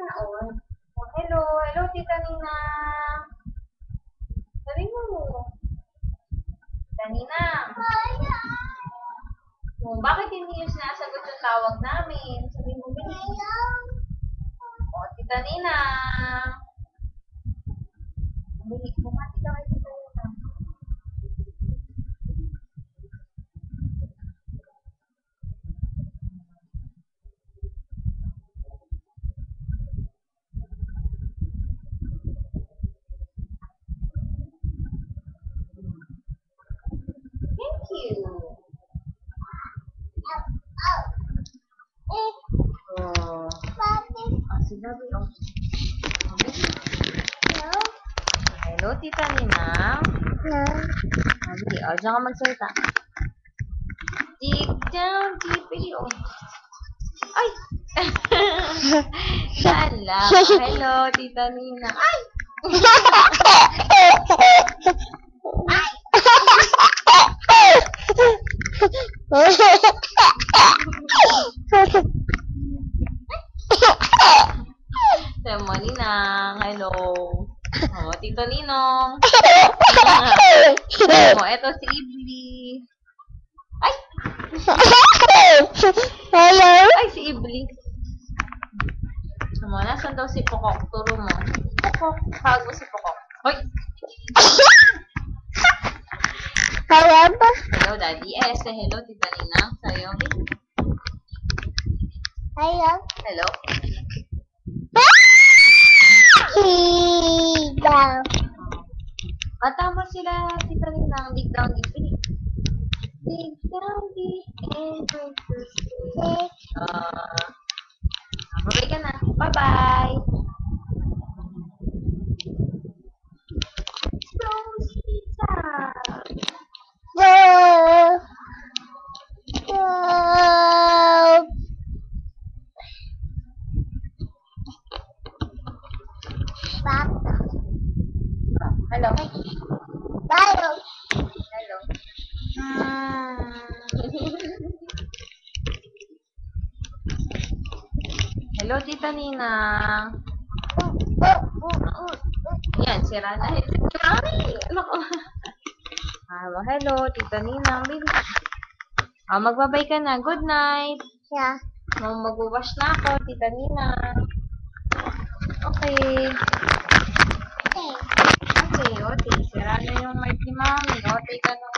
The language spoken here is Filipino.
Oh, hello. Hello, Tita Nina. Sabi mo. Tita Nina. Oh, bakit hindi yung sinasagot yung tawag namin? Sabi mo, bilis. Oh, Tita Nina. Bilis, bumati ka kay Tita Nina. Thank you. Oh, si Gabi, oh. Hello, Tita Nina. Sabi, oh, diyan ka magsalita. Dig down, deeply, oh. Ay! Saan lang? Hello, Tita Nina. Ay! Temo, Ninang. Hello. Oh, Tito Ninong. Temo, eto si Ibli. Ay! Ay, si Ibli. Temo, nasan daw si Pokok? Turo mo. Pokok. Tawag mo si Pokok. Hoy! Hello, Daddy. Say hello, Tita Ninang. Sa'yo. Hello. Tama sila, Tita Ninang. Dig down, deep. Dig down, deep, and break the space. Babay ka na. Bye-bye. Rosita. Hello. Hello. Hello, Tita Nina. Yan, sira na. Ano ko? Hello, Tita Nina. Magbabay ka na. Good night. Magwawash na ako, Tita Nina. Okay. Okay. Sira na yung mic ni Mami. Okay ka na.